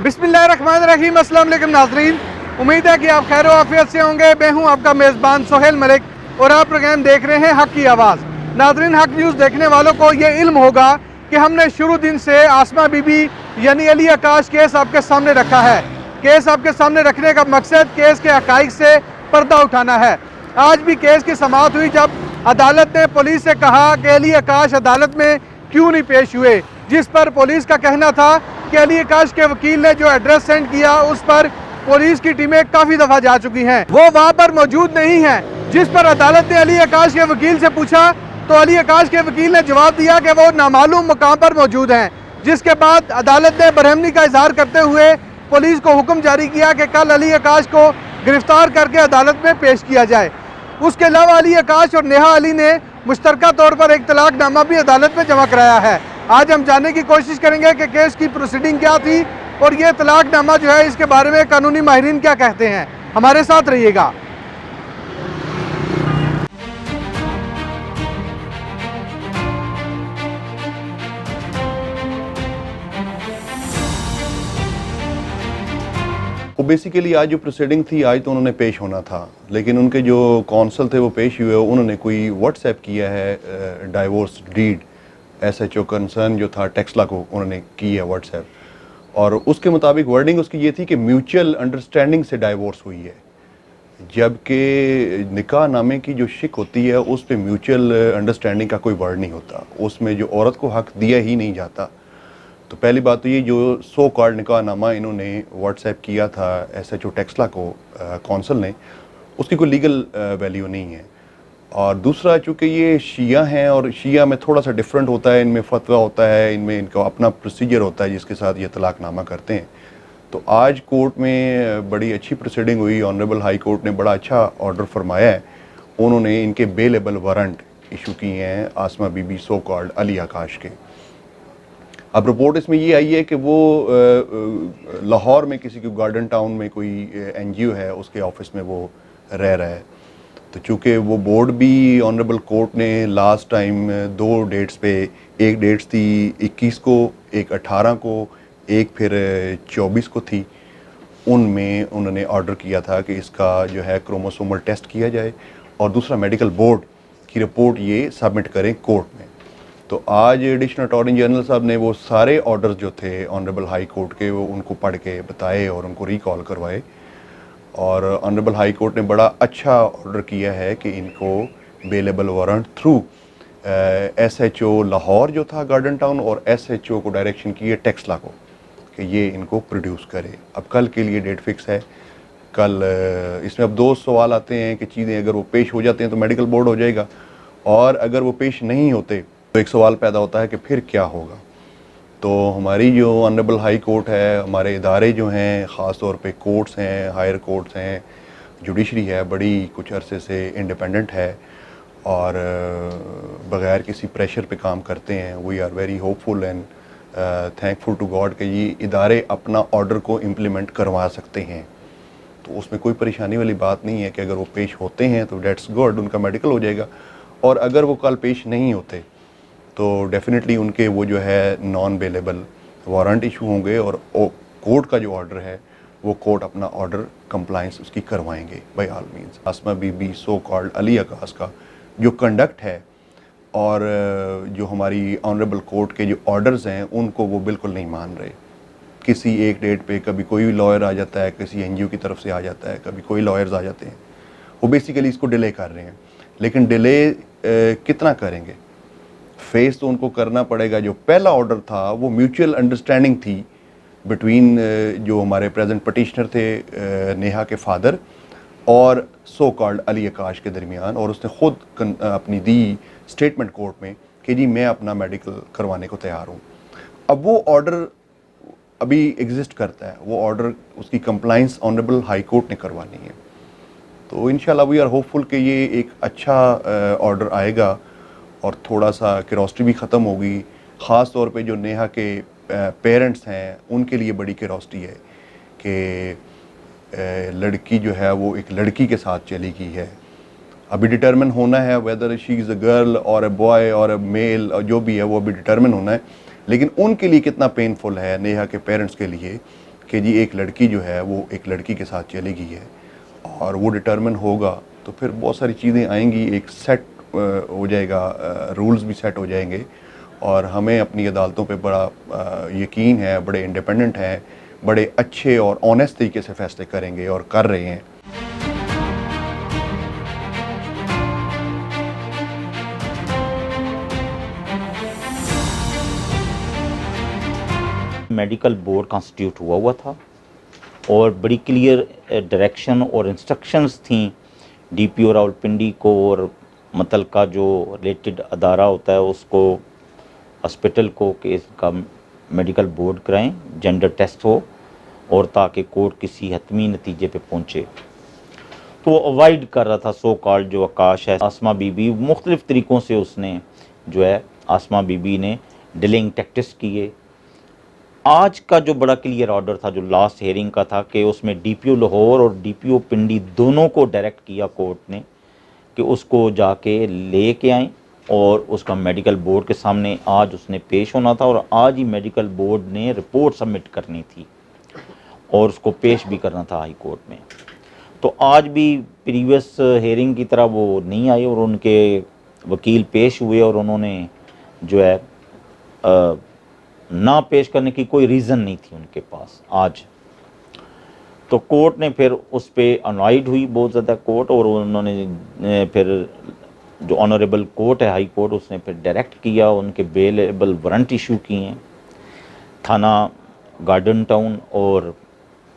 बिस्मिल्लाहिर्रहमानिर्रहीम। अस्सलाम वालेकुम नाज़रीन, उम्मीद है कि आप खैर आफियत से होंगे। मैं हूं आपका मेज़बान सोहेल मलिक और आप प्रोग्राम देख रहे हैं हक़ की आवाज़। नाज़रीन, हक़ न्यूज़ देखने वालों को ये इल्म होगा कि हमने शुरू दिन से आसमा बीबी यानी अली आकाश केस आपके सामने रखा है। केस आपके सामने रखने का मकसद केस के हक़ाइक़ से पर्दा उठाना है। आज भी केस की समाअत हुई जब अदालत ने पुलिस से कहा कि अली आकाश अदालत में क्यों नहीं पेश हुए, जिस पर पुलिस का कहना था कि अली आकाश के वकील ने जो एड्रेस सेंड किया उस पर पुलिस की टीमें काफ़ी दफ़ा जा चुकी हैं, वो वहाँ पर मौजूद नहीं हैं। जिस पर अदालत ने अली आकाश के वकील से पूछा तो अली आकाश के वकील ने जवाब दिया कि वो नामालूम मुकाम पर मौजूद हैं। जिसके बाद अदालत ने बरहमनी का इजहार करते हुए पुलिस को हुक्म जारी किया कि कल अली आकाश को गिरफ्तार करके अदालत में पेश किया जाए। उसके अलावा अली आकाश और नेहा अली ने मुश्तरका तौर पर एक तलाकनामा भी अदालत में जमा कराया है। आज हम जानने की कोशिश करेंगे कि केस की प्रोसीडिंग क्या थी और ये तलाकनामा जो है इसके बारे में कानूनी माहिरीन क्या कहते हैं। हमारे साथ रहिएगा। वो बेसिकली आज जो प्रोसीडिंग थी, आज तो उन्होंने पेश होना था, लेकिन उनके जो कौंसल थे वो पेश हुए। उन्होंने कोई व्हाट्सएप किया है डाइवोर्स डीड SHO कंसर्न जो था टेक्सला को उन्होंने की है व्हाट्सएप, और उसके मुताबिक वर्डिंग उसकी ये थी कि म्यूचुअल अंडरस्टैंडिंग से डाइवोर्स हुई है, जबकि निकाह नामे की जो शिक होती है उस पर म्यूचुअल अंडरस्टैंडिंग का कोई वर्ड नहीं होता, उसमें जो औरत को हक दिया ही नहीं जाता। तो पहली बात तो ये जो सो कॉल्ड निकाह नामा इन्होंने व्हाट्सएप किया था SHO टेक्सला को कौंसल ने, उसकी कोई लीगल वैल्यू नहीं है। और दूसरा, चूँकि ये शिया हैं और शिया में थोड़ा सा डिफरेंट होता है, इनमें फतवा होता है, इनमें इनका अपना प्रोसीजर होता है जिसके साथ ये तलाकनामा करते हैं। तो आज कोर्ट में बड़ी अच्छी प्रोसीडिंग हुई। ऑनरेबल हाई कोर्ट ने बड़ा अच्छा ऑर्डर फरमाया है। उन्होंने इनके बेलेबल वारंट इशू किए हैं आसमा बीबी सो कॉल्ड अली आकाश के। अब रिपोर्ट इसमें ये आई है कि वो लाहौर में किसी को गार्डन टाउन में कोई NGO है उसके ऑफिस में वो रह रहा है। तो चूँकि वो बोर्ड भी ऑनरेबल कोर्ट ने लास्ट टाइम 2 डेट्स पे, एक डेट्स थी 21 को, एक 18 को, एक फिर 24 को थी, उनमें उन्होंने ऑर्डर किया था कि इसका जो है क्रोमोसोमल टेस्ट किया जाए और दूसरा मेडिकल बोर्ड की रिपोर्ट ये सबमिट करें कोर्ट में। तो आज एडिशनल अटॉर्नी जनरल साहब ने वो सारे ऑर्डर्स जो थे ऑनरेबल हाई कोर्ट के वो उनको पढ़ के बताए और उनको रिकॉल करवाए, और ऑनरेबल हाई कोर्ट ने बड़ा अच्छा ऑर्डर किया है कि इनको bailable warrant through SHO Lahore जो था गार्डन टाउन और SHO को डायरेक्शन की है टेक्सला को कि ये इनको प्रोड्यूस करे। अब कल के लिए डेट फिक्स है। कल इसमें अब 2 सवाल आते हैं कि चीज़ें अगर वो पेश हो जाते हैं तो मेडिकल बोर्ड हो जाएगा, और अगर वो पेश नहीं होते तो एक सवाल पैदा होता है कि फिर क्या होगा। तो हमारी जो ऑनरेबल हाई कोर्ट है, हमारे इदारे जो हैं, ख़ास तौर पे कोर्ट्स हैं, हायर कोर्ट्स हैं, जुडिशरी है, बड़ी कुछ अरसे से इंडिपेंडेंट है और बग़ैर किसी प्रेशर पे काम करते हैं। We are very hopeful and thankful to God कि ये इदारे अपना ऑर्डर को इम्प्लीमेंट करवा सकते हैं। तो उसमें कोई परेशानी वाली बात नहीं है कि अगर वो पेश होते हैं तो डेट्स गुड, उनका मेडिकल हो जाएगा, और अगर वो कल पेश नहीं होते तो डेफिनेटली उनके वो जो है नॉन बेलेबल वारंट इशू होंगे, और कोर्ट का जो ऑर्डर है वो कोर्ट अपना ऑर्डर कंप्लाइंस उसकी करवाएंगे बाय ऑल मीन्स। आसमा बीबी सो कॉल्ड अली आकाश का जो कंडक्ट है और जो हमारी ऑनरेबल कोर्ट के जो ऑर्डर्स हैं उनको वो बिल्कुल नहीं मान रहे। किसी एक डेट पे कभी कोई लॉयर आ जाता है, किसी NGO की तरफ से आ जाता है, कभी कोई लॉयर्स आ जाते हैं, वो बेसिकली इसको डिले कर रहे हैं। लेकिन डिले कितना करेंगे, फेस तो उनको करना पड़ेगा। जो पहला ऑर्डर था वो म्यूचुअल अंडरस्टैंडिंग थी बिटवीन जो हमारे प्रेजेंट पटिशनर थे नेहा के फादर और सो कॉल्ड अली आकाश के दरमियान, और उसने ख़ुद अपनी दी स्टेटमेंट कोर्ट में कि जी मैं अपना मेडिकल करवाने को तैयार हूँ। अब वो ऑर्डर अभी एग्जिस्ट करता है, वो ऑर्डर उसकी कंप्लाइंस ऑनरेबल हाई कोर्ट ने करवानी है। तो इंशाल्लाह वी आर होपफुल कि ये एक अच्छा ऑर्डर आएगा और थोड़ा सा क्यूरोसिटी भी ख़त्म होगी। ख़ास तौर पे जो नेहा के पेरेंट्स हैं उनके लिए बड़ी क्यूरोसिटी है कि लड़की जो है वो एक लड़की के साथ चली गई है। अभी डिटरमिन होना है whether she is a girl और अ बॉय और अ मेल, और जो भी है वो अभी डिटरमिन होना है। लेकिन उनके लिए कितना पेनफुल है नेहा के पेरेंट्स के लिए कि जी एक लड़की जो है वो एक लड़की के साथ चली गई है और वो डिटर्मिन होगा, तो फिर बहुत सारी चीज़ें आएंगी, एक सेट हो जाएगा, रूल्स भी सेट हो जाएंगे और हमें अपनी अदालतों पे बड़ा यकीन है, बड़े इंडिपेंडेंट हैं, बड़े अच्छे और ऑनेस्ट तरीके से फैसले करेंगे और कर रहे हैं। मेडिकल बोर्ड कॉन्स्टिट्यूट हुआ था और बड़ी क्लियर डायरेक्शन और इंस्ट्रक्शंस थी डीपीओ रावलपिंडी को और मुतल्लिका जो रिलेटेड अदारा होता है उसको, हॉस्पिटल को, कि इसका मेडिकल बोर्ड कराएं, जेंडर टेस्ट हो और ताकि कोर्ट किसी हतमी नतीजे पे पहुँचे। तो वो अवॉइड कर रहा था सो कॉल्ड जो आकाश है, आसमा बीबी, मुख्तलिफ़ तरीक़ों से उसने जो है आसमा बीबी ने डिलेइंग टैक्टिक्स किए। आज का जो बड़ा क्लियर ऑर्डर था जो लास्ट हेयरिंग का था कि उसमें डीपीओ लाहौर और डीपीओ पिंडी दोनों को डायरेक्ट किया कोर्ट ने कि उसको जाके ले के आएँ और उसका मेडिकल बोर्ड के सामने आज उसने पेश होना था और आज ही मेडिकल बोर्ड ने रिपोर्ट सबमिट करनी थी और उसको पेश भी करना था हाई कोर्ट में। तो आज भी प्रीवियस हेयरिंग की तरह वो नहीं आए और उनके वकील पेश हुए और उन्होंने जो है ना पेश करने की कोई रीज़न नहीं थी उनके पास आज। तो कोर्ट ने फिर उस पर अनॉयड हुई बहुत ज़्यादा कोर्ट, और उन्होंने फिर जो ऑनरेबल कोर्ट है हाई कोर्ट उसने फिर डायरेक्ट किया, उनके बेलेबल वारंट इशू किए हैं थाना गार्डन टाउन और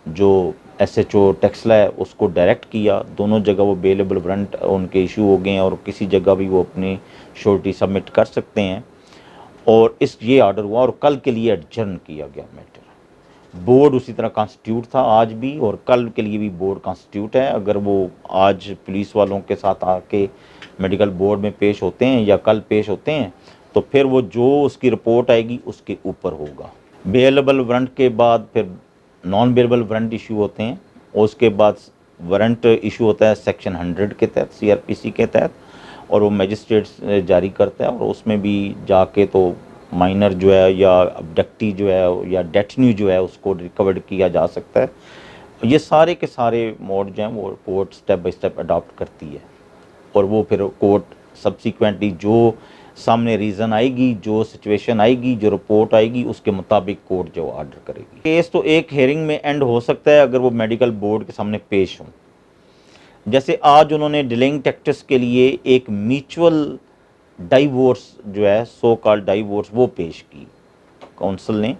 जो एसएचओ टेक्सला है उसको डायरेक्ट किया। दोनों जगह वो बेलेबल वारंट उनके इशू हो गए हैं और किसी जगह भी वो अपनी श्योरिटी सबमिट कर सकते हैं और ये ऑर्डर हुआ और कल के लिए एडजर्न किया गया मैटर। बोर्ड उसी तरह कॉन्स्टिट्यूट था आज भी और कल के लिए भी बोर्ड कॉन्स्टिट्यूट है। अगर वो आज पुलिस वालों के साथ आके मेडिकल बोर्ड में पेश होते हैं या कल पेश होते हैं तो फिर वो जो उसकी रिपोर्ट आएगी उसके ऊपर होगा। बेलेबल वारंट के बाद फिर नॉन बेलेबल वारंट इशू होते हैं और उसके बाद वारंट इशू होता है सेक्शन 100 के तहत सीआरपीसी के तहत और वो मजिस्ट्रेट जारी करता है और उसमें भी जाके तो माइनर जो है या अबडक्टी जो है या डेटन्यू जो है उसको रिकवर्ड किया जा सकता है। ये सारे के सारे मोड जो हैं वो court step by step adopt करती है और वो फिर कोर्ट सब्सिक्वेंटली जो सामने रीज़न आएगी, जो सिचुएशन आएगी, जो रिपोर्ट आएगी उसके मुताबिक कोर्ट जो ऑर्डर करेगी। केस तो एक हेयरिंग में एंड हो सकता है अगर वो मेडिकल बोर्ड के सामने पेश हों। जैसे आज उन्होंने डिलेइंग टैक्टिक्स के लिए एक म्यूचुअल डाइवोर्स जो है सो कॉल्ड डाइवोर्स वो पेश की काउंसिल ने।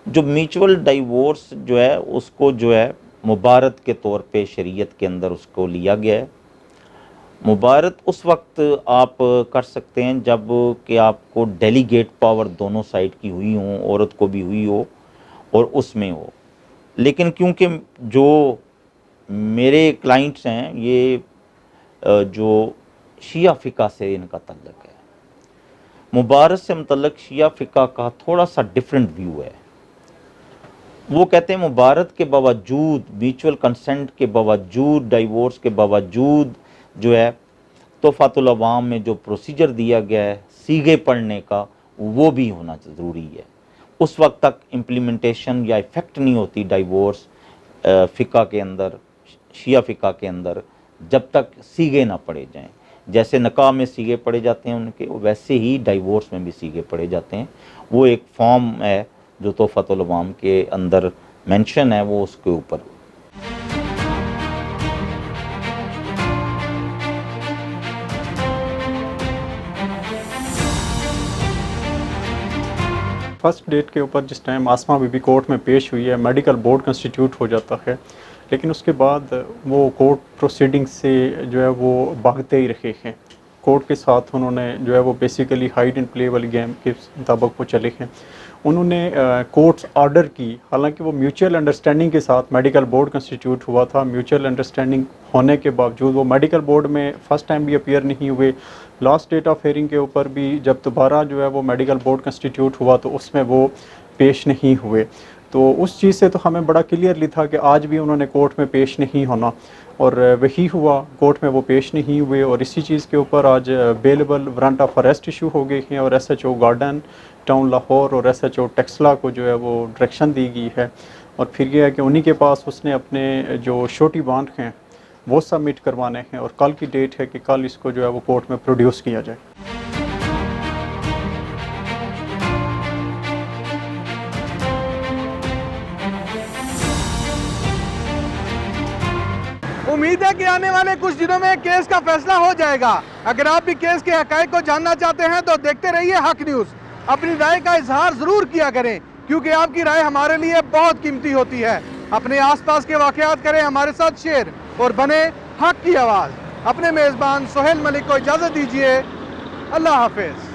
जो म्यूचुअल डाइवोर्स जो है उसको जो है मुबारत के तौर पे शरीयत के अंदर उसको लिया गया है। मुबारत उस वक्त आप कर सकते हैं जब कि आपको डेलीगेट पावर दोनों साइड की हुई हो, औरत को भी हुई हो और उसमें हो। लेकिन क्योंकि जो मेरे क्लाइंट्स हैं ये जो शिया फ़िक़ा से इनका तल्लुक़ है, मुबारत से मुतल्लक़ शिया फ़िक़ा का थोड़ा सा डिफरेंट व्यू है। वो कहते हैं मुबारत के बावजूद, म्यूचुअल कंसेंट के बावजूद, डाइवोर्स के बावजूद जो है तोहफ़ातुल अवाम में जो प्रोसीजर दिया गया है सीगे पढ़ने का वो भी होना ज़रूरी है। उस वक्त तक इम्प्लीमेंटेशन या इफ़ेक्ट नहीं होती डाइवोर्स फ़िक़ा के अंदर, शिया फ़िक़ा के अंदर, जब तक सीगे ना पढ़े जाएं। जैसे निकाह में सीगे पढ़े जाते हैं उनके, वैसे ही डाइवोर्स में भी सीगे पढ़े जाते हैं। वो एक फॉर्म है जो तोहफ़ातुल अवाम के अंदर मेंशन है, वो उसके ऊपर। फर्स्ट डेट के ऊपर जिस टाइम आसमा बीबी कोर्ट में पेश हुई है, मेडिकल बोर्ड कंस्टिट्यूट हो जाता है, लेकिन उसके बाद वो कोर्ट प्रोसीडिंग से जो है वो भागते ही रहे हैं। कोर्ट के साथ उन्होंने जो है वो बेसिकली हाइड एंड प्ले वाली गेम के मुताबिक वो चले हैं। उन्होंने कोर्ट्स ऑर्डर की, हालांकि वो म्यूचुअल अंडरस्टैंडिंग के साथ मेडिकल बोर्ड कंस्टिट्यूट हुआ था। म्यूचुअल अंडरस्टैंडिंग होने के बावजूद वो मेडिकल बोर्ड में फ़र्स्ट टाइम भी अपीयर नहीं हुए। लास्ट डेट ऑफ हेयरिंग के ऊपर भी जब दोबारा जो है वो मेडिकल बोर्ड कंस्टिट्यूट हुआ तो उसमें वो पेश नहीं हुए। तो उस चीज़ से तो हमें बड़ा क्लियरली था कि आज भी उन्होंने कोर्ट में पेश नहीं होना, और वही हुआ, कोर्ट में वो पेश नहीं हुए। और इसी चीज़ के ऊपर आज bailable warrant of arrest issue हो गए हैं और एसएचओ गार्डन टाउन लाहौर और एसएचओ टेक्सला को जो है वो डायरेक्शन दी गई है और फिर यह है कि उन्हीं के पास उसने अपने जो छोटी बॉन्ड हैं वो सबमिट करवाने हैं और कल की डेट है कि कल इसको जो है वो कोर्ट में प्रोड्यूस किया जाए। उम्मीद है कि आने वाले कुछ दिनों में केस का फैसला हो जाएगा। अगर आप भी केस के हकायक को जानना चाहते हैं तो देखते रहिए हक न्यूज़। अपनी राय का इजहार जरूर किया करें क्योंकि आपकी राय हमारे लिए बहुत कीमती होती है। अपने आसपास के वाकयात करें हमारे साथ शेयर और बने हक की आवाज़। अपने मेज़बान सोहेल मलिक को इजाज़त दीजिए। अल्लाह हाफिज़।